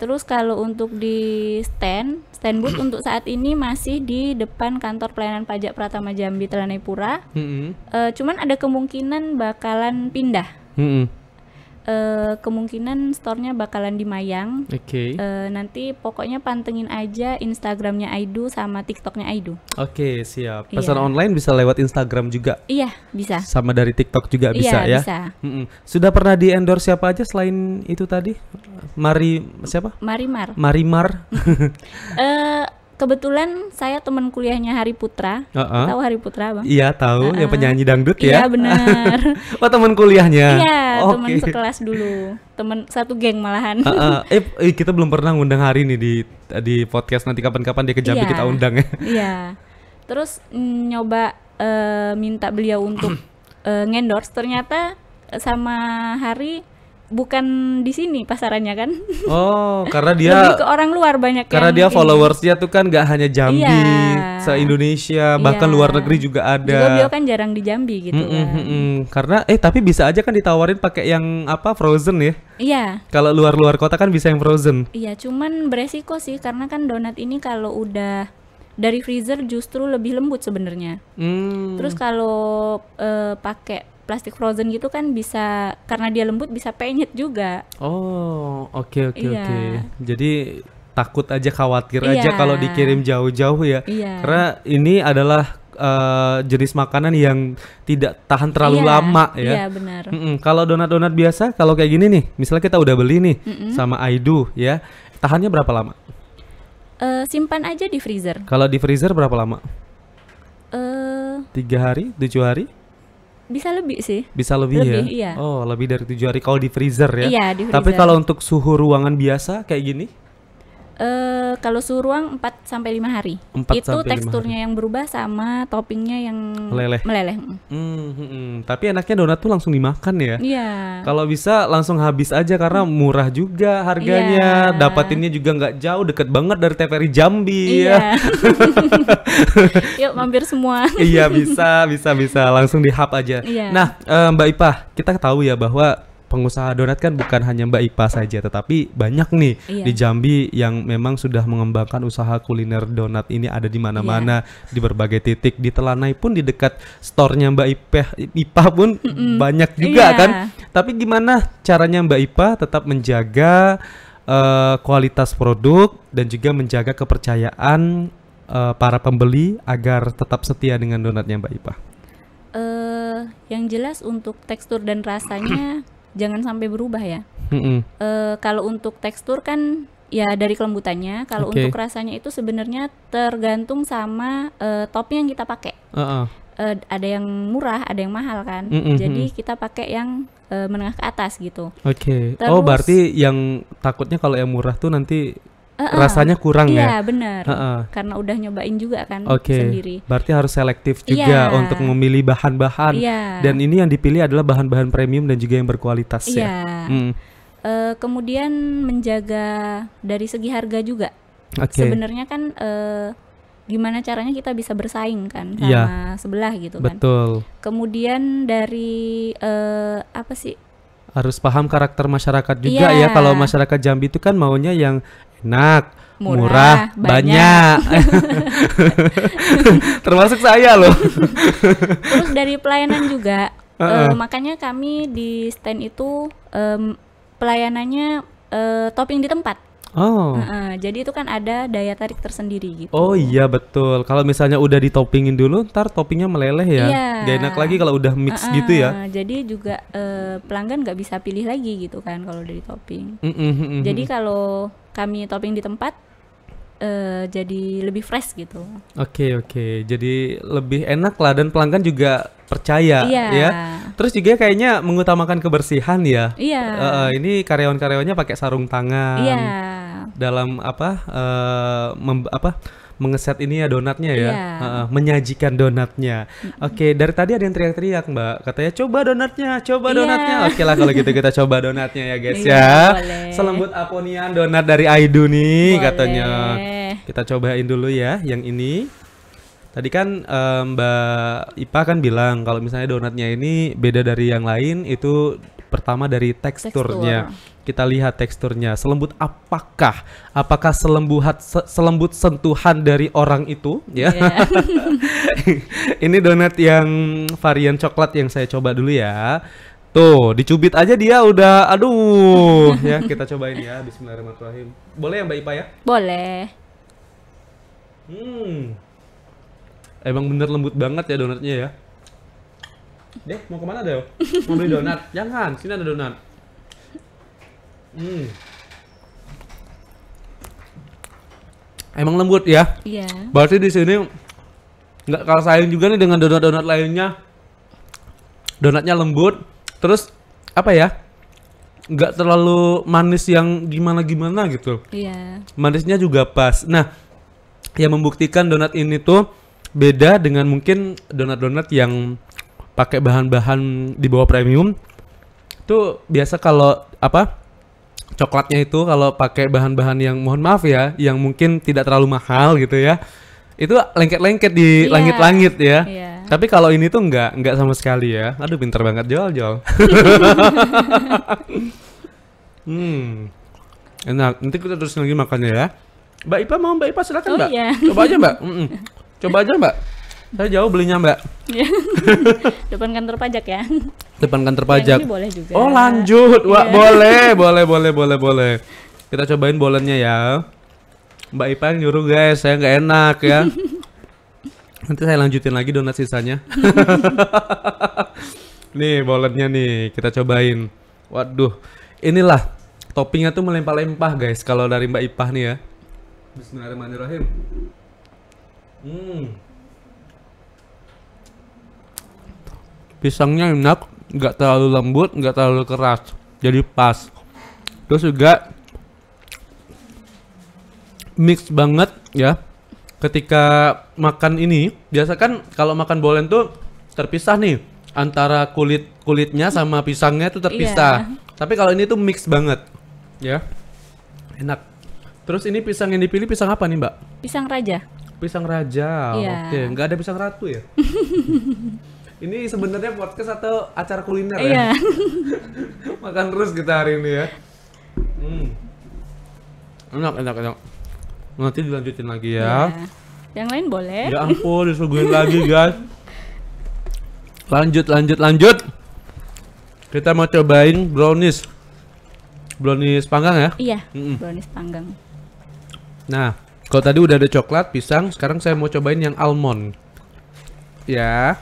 Terus kalau untuk di stand booth untuk saat ini masih di depan kantor pelayanan pajak Pratama Jambi Telanai-Pura. Cuman ada kemungkinan bakalan pindah. Kemungkinan store-nya bakalan di Mayang. Oke. Nanti pokoknya pantengin aja Instagramnya Aidu sama TikToknya Aidu. Oke, siap. Pesan online bisa lewat Instagram juga. Iya, bisa. Sama dari TikTok juga bisa ya. Bisa. Sudah pernah di endorse siapa aja selain itu tadi? Siapa? Marimar. Kebetulan saya teman kuliahnya Hari Putra. Tahu Hari Putra, Bang? Iya, tahu. Yang penyanyi dangdut ya? Iya, benar. Oh, teman kuliahnya? Iya, teman sekelas dulu. Teman satu geng malahan. Kita belum pernah ngundang Hari nih di podcast. Nanti kapan-kapan dia ke Jambi kita undang ya. Iya. Terus nyoba minta beliau untuk ngendorse. Ternyata sama Hari bukan di sini pasarannya kan. Oh, karena dia lebih ke orang luar banyak. Karena dia followersnya tuh kan gak hanya Jambi, se-Indonesia, bahkan luar negeri juga ada. Juga beliau kan jarang di Jambi gitu kan. Karena tapi bisa aja kan ditawarin pakai yang frozen ya. Iya. Kalau luar kota kan bisa yang frozen. Iya, cuman beresiko sih karena kan donat ini kalau udah dari freezer justru lebih lembut sebenarnya. Terus kalau pakai plastik frozen gitu kan bisa, karena dia lembut bisa penyet juga. Oh, oke. Jadi takut aja, khawatir aja kalau dikirim jauh-jauh ya. Karena ini adalah jenis makanan yang tidak tahan terlalu lama ya. Iya, benar. Kalau donat-donat biasa, kalau kayak gini nih, misalnya kita udah beli nih sama Aidu ya, tahannya berapa lama? Simpan aja di freezer. Kalau di freezer berapa lama? 3 hari, 7 hari? Bisa lebih sih. Bisa lebih ya? Iya. Oh, lebih dari 7 hari kalau di freezer ya? Iya, di freezer. Tapi kalau untuk suhu ruangan biasa kayak gini? Kalau suhu ruang 4-5 hari. 4 itu teksturnya yang berubah sama toppingnya yang meleleh. Tapi enaknya donat tuh langsung dimakan ya? Iya. Kalau bisa langsung habis aja karena murah juga harganya. Dapatinnya juga nggak jauh, deket banget dari TVRI Jambi ya. Yuk mampir semua. Iya, bisa langsung di hub aja. Nah, Mbak Ipah, kita tahu ya bahwa pengusaha donat kan bukan hanya Mbak Ipah saja, tetapi banyak nih di Jambi yang memang sudah mengembangkan usaha kuliner donat ini, ada di mana-mana, di berbagai titik. Di Telanai pun di dekat store-nya Mbak Ipah pun banyak juga kan. Tapi gimana caranya Mbak Ipah tetap menjaga kualitas produk dan juga menjaga kepercayaan para pembeli agar tetap setia dengan donatnya Mbak Ipah? Yang jelas untuk tekstur dan rasanya jangan sampai berubah ya. Kalau untuk tekstur kan ya dari kelembutannya. Kalau untuk rasanya itu sebenarnya tergantung sama topping yang kita pakai. Ada yang murah, ada yang mahal kan. Jadi kita pakai yang menengah ke atas gitu. Oh, berarti yang takutnya kalau yang murah tuh nanti rasanya kurang ya? Iya, benar. Karena udah nyobain juga kan sendiri. Berarti harus selektif juga untuk memilih bahan-bahan. Dan ini yang dipilih adalah bahan-bahan premium dan juga yang berkualitas ya. Kemudian menjaga dari segi harga juga. Sebenarnya kan gimana caranya kita bisa bersaing kan sama sebelah gitu kan. Betul. Kemudian dari harus paham karakter masyarakat juga ya. Kalau masyarakat Jambi itu kan maunya yang enak, murah, banyak. Termasuk saya loh. Terus dari pelayanan juga, makanya kami di stand itu pelayanannya topping di tempat. Jadi itu kan ada daya tarik tersendiri gitu. Oh iya betul. Kalau misalnya udah ditoppingin dulu, ntar toppingnya meleleh ya. Gak enak lagi kalau udah mix gitu ya. Jadi juga pelanggan nggak bisa pilih lagi gitu kan kalau udah ditopping. Jadi kalau kami topping di tempat, jadi lebih fresh gitu. Oke. Jadi lebih enak lah dan pelanggan juga percaya ya. Terus juga kayaknya mengutamakan kebersihan ya. Ini karyawan-karyawannya pakai sarung tangan. Dalam mengeset ini ya donatnya ya. Menyajikan donatnya. Oke, dari tadi ada yang teriak-teriak Mbak. Katanya coba donatnya. Oke lah kalau gitu kita coba donatnya ya guys ya. Boleh. Selembut Aponian donat dari Aidu nih katanya. Kita cobain dulu ya yang ini. Tadi kan Mbak Ipa kan bilang kalau misalnya donatnya ini beda dari yang lain itu pertama dari teksturnya. Kita lihat teksturnya. Selembut apakah? Apakah selembut sentuhan dari orang itu ya? Ini donat yang varian coklat yang saya coba dulu ya. Tuh, dicubit aja dia udah aduh ya, kita cobain ya. Bismillahirrahmanirrahim. Boleh ya Mbak Ipa ya? Boleh. Emang bener lembut banget ya donatnya ya. Deh, mau kemana Del? Mau beli donat? Jangan, sini ada donat. Emang lembut ya? Iya. Berarti di sini nggak kalah saing juga nih dengan donat-donat lainnya. Donatnya lembut, terus apa ya? Nggak terlalu manis yang gimana-gimana gitu. Iya. Manisnya juga pas. Nah, yang membuktikan donat ini tuh beda dengan mungkin donat-donat yang pakai bahan-bahan di bawah premium. Tuh biasa kalau coklatnya itu kalau pakai bahan-bahan yang mohon maaf ya, yang mungkin tidak terlalu mahal gitu ya. Itu lengket-lengket di langit-langit ya. Tapi kalau ini tuh enggak sama sekali ya. Aduh pinter banget Jol. Enak. Nanti kita terus lagi makannya ya. Mbak Ipa silakan Mbak. Coba aja Mbak. Coba aja Mbak. Saya jauh belinya Mbak. Depan kantor pajak ya. Depan kantor pajak. Ini boleh juga. Oh lanjut, Wah, boleh. Kita cobain bolennya ya. Mbak Ipa yang nyuruh guys, saya nggak enak ya. Nanti saya lanjutin lagi donat sisanya. Nih bolennya nih, kita cobain. Waduh, inilah toppingnya tuh melimpah-limpah guys. Kalau dari Mbak Ipa nih ya. Bismillahirrahmanirrahim. Pisangnya enak, nggak terlalu lembut, nggak terlalu keras, jadi pas. Terus juga mix banget ya. Ketika makan ini, biasa kan kalau makan bolen tuh terpisah nih antara kulitnya sama pisangnya tuh terpisah. Tapi kalau ini tuh mix banget, ya, enak. Terus ini pisang yang dipilih pisang apa nih Mbak? Pisang raja. Pisang raja, oke. Nggak ada pisang ratu ya? Ini sebenarnya podcast atau acara kuliner ya? Makan terus kita hari ini ya. Enak. Nanti dilanjutin lagi ya. Yang lain boleh. Ya ampun, disuguhin lagi guys. Lanjut. Kita mau cobain brownies panggang ya? Iya, brownies panggang. Nah, kalau tadi udah ada coklat, pisang, sekarang saya mau cobain yang almond. Ya.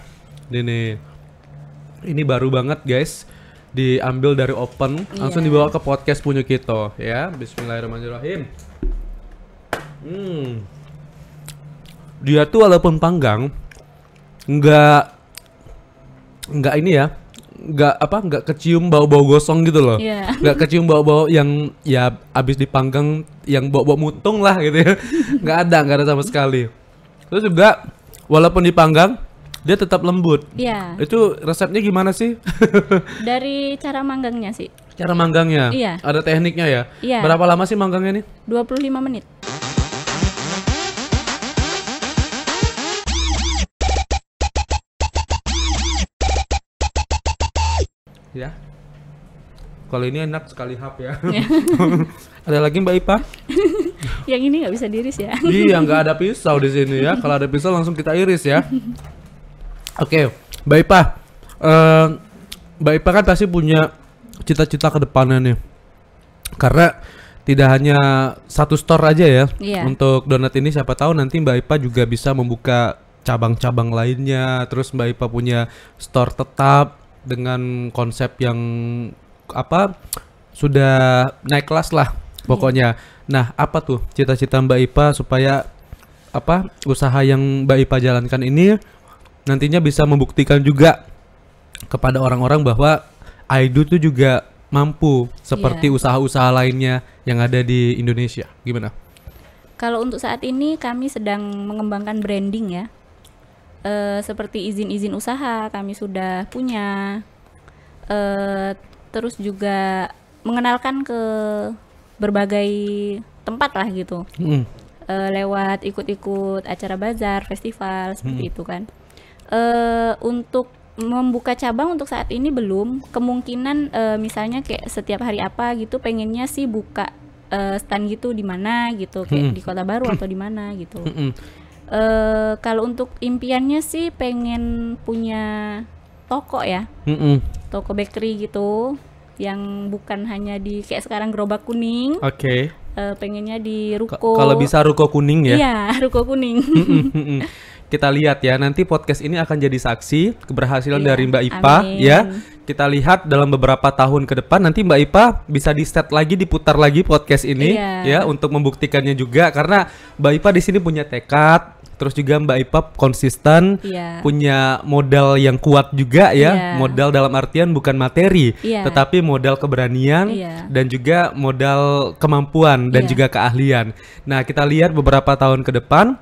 Ini baru banget guys, diambil dari open, langsung dibawa ke podcast punya kita ya. Bismillahirrahmanirrahim. Dia tuh walaupun panggang, nggak ini ya, nggak kecium bau-bau gosong gitu loh. Nggak kecium bau-bau yang ya abis dipanggang yang bau-bau mutung lah gitu ya. nggak ada sama sekali. Terus juga walaupun dipanggang dia tetap lembut. Iya. Itu resepnya gimana sih? Dari cara manggangnya sih. Cara manggangnya? Iya. Ada tekniknya ya? Iya. Berapa lama sih manggangnya nih? 25 menit. Ya. Kalau ini enak sekali hap ya. Ada lagi Mbak Ipa? Yang ini nggak bisa diiris ya? Iya, nggak ada pisau di sini ya. Kalau ada pisau langsung kita iris ya. Oke, Mbak Ipa. Mbak Ipa kan pasti punya cita-cita ke depannya nih. Karena tidak hanya satu store aja ya. Untuk donat ini, siapa tahu nanti Mbak Ipa juga bisa membuka cabang-cabang lainnya. Terus Mbak Ipa punya store tetap dengan konsep yang sudah naik kelas lah pokoknya. Nah, apa tuh cita-cita Mbak Ipa supaya usaha yang Mbak Ipa jalankan ini nantinya bisa membuktikan juga kepada orang-orang bahwa Aidu tuh juga mampu seperti usaha-usaha lainnya yang ada di Indonesia. Gimana? Kalau untuk saat ini kami sedang mengembangkan branding ya. Seperti izin-izin usaha kami sudah punya, terus juga mengenalkan ke berbagai tempat lah gitu, lewat ikut-ikut acara bazar, festival seperti itu kan. Untuk membuka cabang untuk saat ini belum, kemungkinan misalnya kayak setiap hari apa gitu pengennya sih buka stand gitu di mana gitu, kayak di Kota Baru atau di mana gitu. Kalau untuk impiannya sih pengen punya toko ya, toko bakery gitu, yang bukan hanya di kayak sekarang gerobak kuning. Pengennya di ruko. Kalau bisa ruko kuning ya? Iya, ruko kuning. Kita lihat ya, nanti podcast ini akan jadi saksi keberhasilan dari Mbak Ipa. Amin. Ya. Kita lihat dalam beberapa tahun ke depan nanti Mbak Ipa bisa di-set lagi, diputar lagi podcast ini ya untuk membuktikannya juga, karena Mbak Ipa di sini punya tekad, terus juga Mbak Ipa konsisten, punya modal yang kuat juga ya. Modal dalam artian bukan materi, tetapi modal keberanian dan juga modal kemampuan dan juga keahlian. Nah, kita lihat beberapa tahun ke depan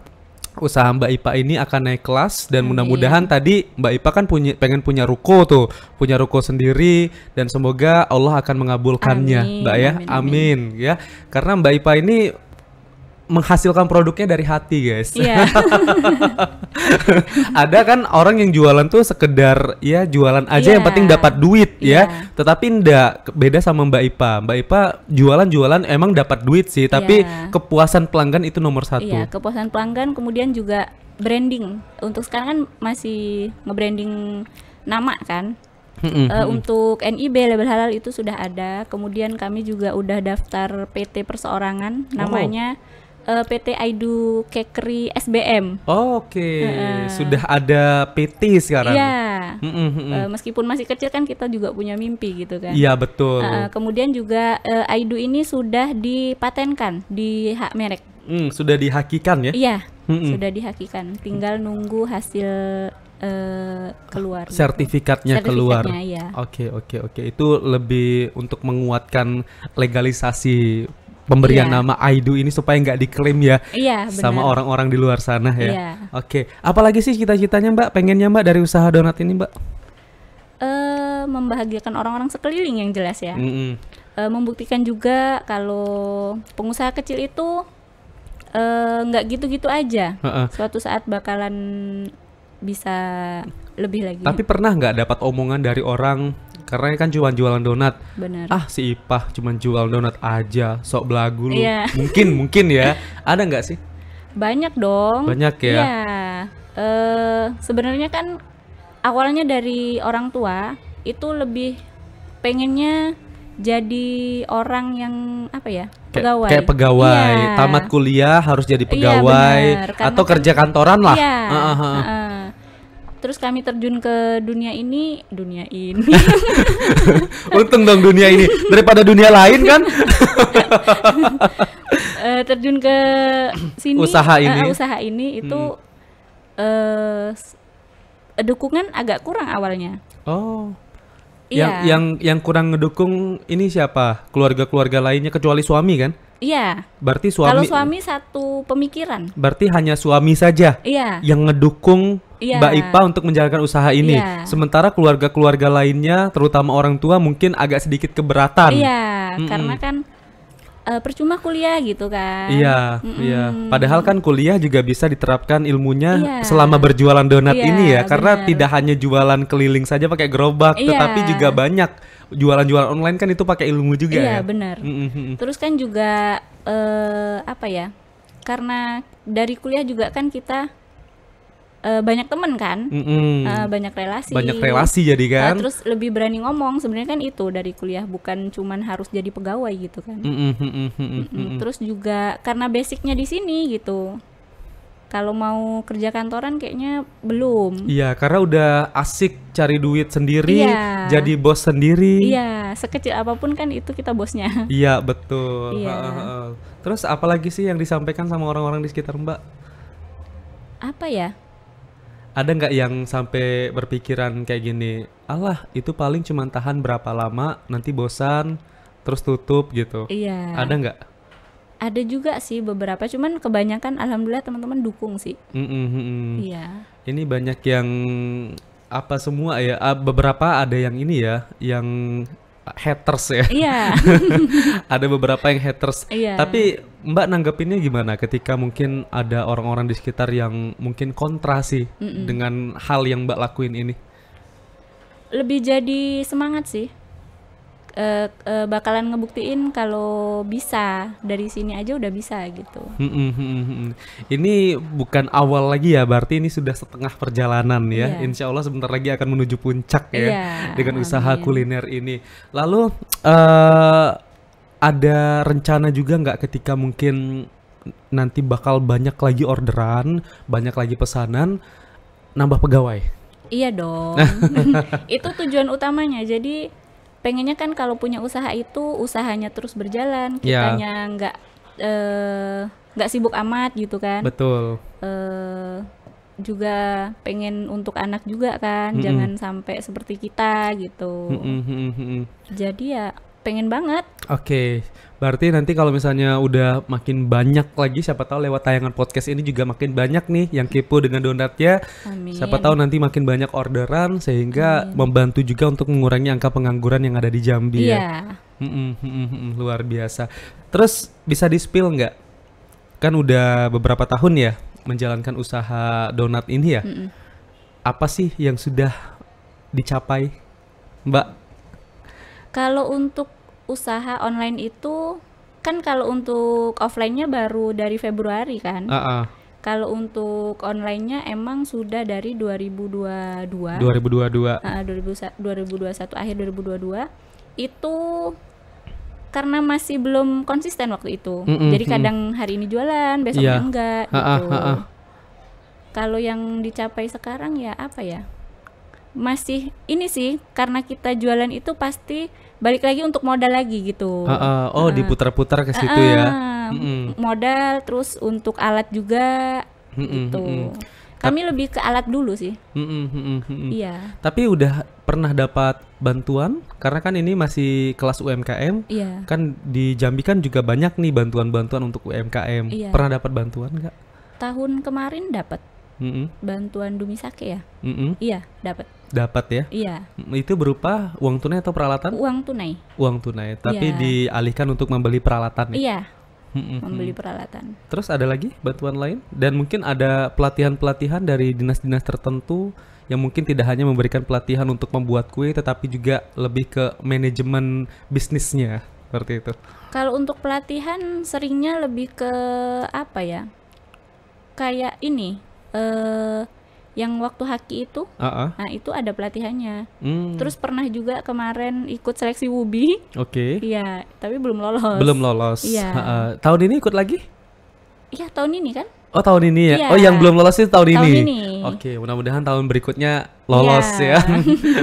usaha Mbak Ipa ini akan naik kelas, dan mudah-mudahan tadi Mbak Ipa kan pengen punya ruko tuh, punya ruko sendiri, dan semoga Allah akan mengabulkannya, Mbak ya. Amin ya. Karena Mbak Ipa ini menghasilkan produknya dari hati, guys. Ada kan orang yang jualan tuh sekedar ya jualan aja, yang penting dapat duit ya. Tetapi ndak, beda sama Mbak Ipa. Mbak Ipa jualan emang dapat duit sih, tapi kepuasan pelanggan itu nomor satu. Iya, kepuasan pelanggan, kemudian juga branding. Untuk sekarang kan masih nge-branding nama kan. Untuk NIB label halal itu sudah ada. Kemudian kami juga udah daftar PT perseorangan, namanya PT Aidu Cakery SBM. Sudah ada PT sekarang. Iya. Meskipun masih kecil kan kita juga punya mimpi gitu kan. Iya, betul. Kemudian juga Aidu ini sudah dipatenkan di hak merek. Sudah dihakikan ya? Iya, sudah dihakikan. Tinggal nunggu hasil keluar. Sertifikatnya keluar. Ya. Oke. Itu lebih untuk menguatkan legalisasi pemberian nama Aidu ini supaya nggak diklaim ya, sama orang-orang di luar sana ya. Oke. Apalagi sih cita-citanya Mbak, pengennya Mbak dari usaha donat ini Mbak? Membahagiakan orang-orang sekeliling yang jelas ya. Membuktikan juga kalau pengusaha kecil itu nggak gitu-gitu aja. Suatu saat bakalan bisa lebih lagi. Tapi pernah nggak dapat omongan dari orang, karena kan cuma jualan donat. Benar. Si Ipah cuma jual donat aja, sok belagu lu. Mungkin ya. Ada nggak sih? Banyak dong. Banyak ya. Iya. Sebenarnya kan awalnya dari orang tua itu lebih pengennya jadi orang yang pegawai. Kayak pegawai, tamat kuliah harus jadi pegawai, atau kerja kantoran lah. Terus kami terjun ke dunia ini. Untung dong dunia ini daripada dunia lain kan. Terjun ke sini, usaha ini itu dukungan agak kurang awalnya. Yang kurang ngedukung ini siapa? Keluarga lainnya kecuali suami kan? Iya. Berarti suami. Kalau suami satu pemikiran. Berarti hanya suami saja yang ngedukung Mbak Ipa untuk menjalankan usaha ini. Sementara keluarga lainnya, terutama orang tua, mungkin agak sedikit keberatan. Karena kan percuma kuliah gitu kan. Iya, iya. Padahal kan kuliah juga bisa diterapkan ilmunya selama berjualan donat ini ya, karena tidak hanya jualan keliling saja pakai gerobak, tetapi juga banyak jualan-jualan online kan itu pakai ilmu juga ya. Iya, benar. Terus kan juga apa ya? Karena dari kuliah juga kan kita banyak temen kan, banyak relasi jadi kan, terus lebih berani ngomong. Sebenarnya kan itu dari kuliah, bukan cuman harus jadi pegawai gitu kan. Terus juga karena basicnya di sini gitu. Kalau mau kerja kantoran kayaknya belum. Iya, karena udah asik cari duit sendiri, jadi bos sendiri. Iya, sekecil apapun kan itu kita bosnya. Iya, betul. Terus apalagi sih yang disampaikan sama orang-orang di sekitar Mbak? Apa ya? Ada nggak yang sampai berpikiran kayak gini, alah itu paling cuma tahan berapa lama, nanti bosan, terus tutup gitu? Iya. Ada nggak? Ada juga sih beberapa, cuman kebanyakan alhamdulillah teman-teman dukung sih. Iya. Ini banyak yang apa semua ya, beberapa ada yang ini ya, yang haters ya. Iya. Ada beberapa yang haters. Iya. Tapi Mbak nanggepinnya gimana ketika mungkin ada orang-orang di sekitar yang mungkin kontra sih dengan hal yang Mbak lakuin ini? Lebih jadi semangat sih. Bakalan ngebuktiin kalau bisa, dari sini aja udah bisa gitu. Ini bukan awal lagi ya, berarti ini sudah setengah perjalanan ya. Insya Allah sebentar lagi akan menuju puncak ya, dengan usaha kuliner ini. Lalu ada rencana juga nggak ketika mungkin nanti bakal banyak lagi orderan, banyak lagi pesanan, nambah pegawai? Iya dong. Itu tujuan utamanya. Jadi pengennya kan kalau punya usaha itu usahanya terus berjalan, kitanya nggak sibuk amat gitu kan. Betul. Juga pengen untuk anak juga kan, jangan sampai seperti kita gitu. Jadi ya pengen banget. Oke, berarti nanti kalau misalnya udah makin banyak lagi, siapa tahu lewat tayangan podcast ini juga makin banyak nih yang kepo dengan donatnya. Amin. Siapa tahu nanti makin banyak orderan sehingga membantu juga untuk mengurangi angka pengangguran yang ada di Jambi ya. Luar biasa. Terus bisa di-spill nggak? Kan udah beberapa tahun ya menjalankan usaha donat ini ya. Apa sih yang sudah dicapai, Mbak? Kalau untuk usaha online itu kan, kalau untuk offline-nya baru dari Februari kan. Kalau untuk online-nya emang sudah dari 2021 akhir 2022. Itu karena masih belum konsisten waktu itu. Jadi kadang hari ini jualan, besoknya enggak gitu. Kalau yang dicapai sekarang ya apa ya? Masih ini sih, karena kita jualan itu pasti balik lagi untuk modal lagi gitu. Diputar-putar ke situ ya. Modal, terus untuk alat juga gitu. Kami lebih ke alat dulu sih. Iya. Tapi udah pernah dapat bantuan? Karena kan ini masih kelas UMKM. Iya. Kan di Jambi kan juga banyak nih bantuan-bantuan untuk UMKM. Iya. Pernah dapat bantuan nggak? Tahun kemarin dapat. Bantuan Dumisake ya? Iya, dapat. Dapat ya? Iya. Itu berupa uang tunai atau peralatan? Uang tunai. Uang tunai, tapi dialihkan untuk membeli peralatan. Iya. Membeli peralatan. Terus ada lagi bantuan lain? Dan mungkin ada pelatihan-pelatihan dari dinas-dinas tertentu yang mungkin tidak hanya memberikan pelatihan untuk membuat kue, tetapi juga lebih ke manajemen bisnisnya, seperti itu. Kalau untuk pelatihan seringnya lebih ke apa ya? Kayak ini. Yang waktu haki itu, nah itu ada pelatihannya. Terus pernah juga kemarin ikut seleksi Wubi. Oke. Iya, tapi belum lolos. Belum lolos. Iya. Tahun ini ikut lagi? Iya, tahun ini kan. Oh, tahun ini ya? Iya. Oh, yang belum lolos itu tahun ini? Tahun ini. Oke, mudah-mudahan tahun berikutnya lolos ya.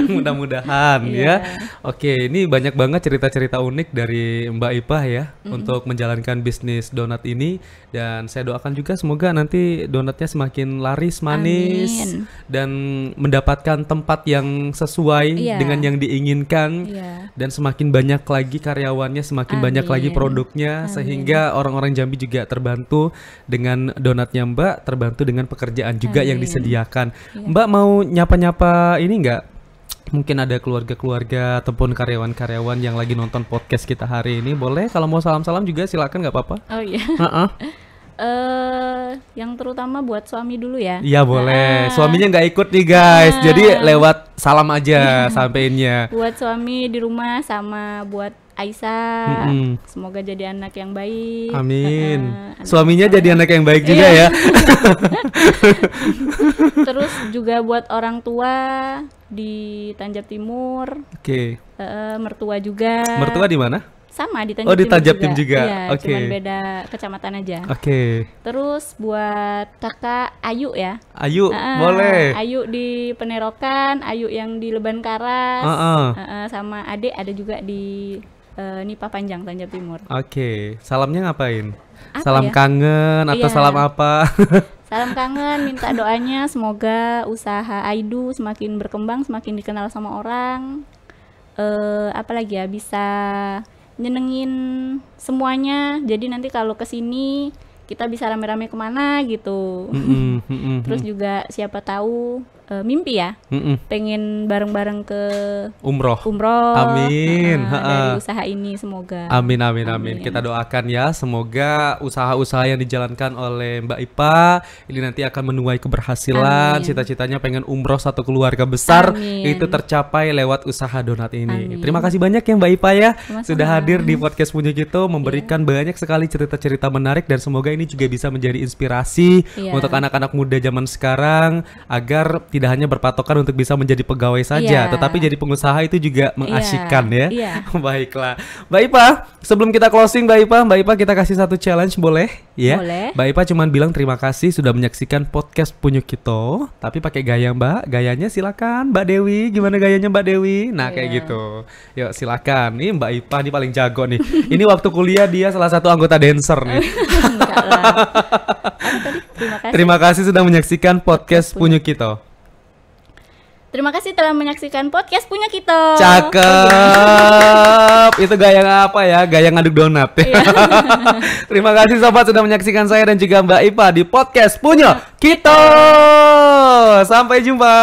Mudah-mudahan ya. Oke, ini banyak banget cerita-cerita unik dari Mbak Ipah ya untuk menjalankan bisnis donat ini, dan saya doakan juga semoga nanti donatnya semakin laris manis. Amin. Dan mendapatkan tempat yang sesuai dengan yang diinginkan, dan semakin banyak lagi karyawannya, semakin banyak lagi produknya, sehingga orang-orang Jambi juga terbantu dengan donatnya Mbak, terbantu dengan pekerjaan juga yang disediakan. Mbak mau nyapa-nyapa ini enggak? mungkin ada keluarga-keluarga ataupun karyawan-karyawan yang lagi nonton podcast kita hari ini, boleh kalau mau salam-salam juga silakan, nggak apa-apa. Oh iya. Yang terutama buat suami dulu ya. Iya boleh. Suaminya nggak ikut nih guys, jadi lewat salam aja sampeinnya. Buat suami di rumah sama buat Aisyah, semoga jadi anak yang baik. Amin. Suaminya jadi anak yang baik juga ya. Terus juga buat orang tua di Tanjab Timur. Oke. Mertua juga. Mertua di mana? Sama di Tanjab Timur. Oh, di Tanjab Timur juga. Iya, cuman beda kecamatan aja. Oke. Terus buat kakak Ayu ya. Ayu, boleh. Ayu di Penerokan, Ayu yang di Leban Karas. Sama adik ada juga di Nipah Panjang Tanjab Timur. Oke. Salamnya ngapain? Salam kangen atau salam apa? Salam kangen, minta doanya semoga usaha Aidu semakin berkembang, semakin dikenal sama orang. Apalagi ya, bisa nyenengin semuanya. Jadi nanti kalau kesini kita bisa rame-rame kemana gitu. Terus juga siapa tahu mimpi ya, pengen bareng-bareng ke umroh. Amin. Dari usaha ini semoga. Amin. Kita doakan ya, semoga usaha-usaha yang dijalankan oleh Mbak Ipa ini nanti akan menuai keberhasilan. Cita-citanya pengen umroh satu keluarga besar. Itu tercapai lewat usaha donat ini. Terima kasih banyak ya Mbak Ipa ya, sudah hadir di podcast Punya Kita, memberikan banyak sekali cerita-cerita menarik, dan semoga ini juga bisa menjadi inspirasi untuk anak-anak muda zaman sekarang agar tidak hanya berpatokan untuk bisa menjadi pegawai saja, tetapi jadi pengusaha itu juga mengasyikkan ya. Baiklah, Mbak Ipa, sebelum kita closing Mbak Ipa kita kasih satu challenge, boleh? Ya. Boleh. Mbak Ipa cuman bilang terima kasih sudah menyaksikan podcast Punya Kita, tapi pakai gaya Mbak. Gayanya silakan Mbak Dewi, gimana gayanya Mbak Dewi? Nah kayak gitu. Yuk silakan. Nih Mbak Ipa nih paling jago nih. Ini waktu kuliah dia salah satu anggota dancer nih. Terima kasih sudah menyaksikan podcast Punya Kita. Terima kasih telah menyaksikan podcast Punya Kita. Cakep. Itu gaya apa ya? Gaya ngaduk donat. Terima kasih sobat sudah menyaksikan saya dan juga Mbak Ipa di podcast Punya Kita. Sampai jumpa.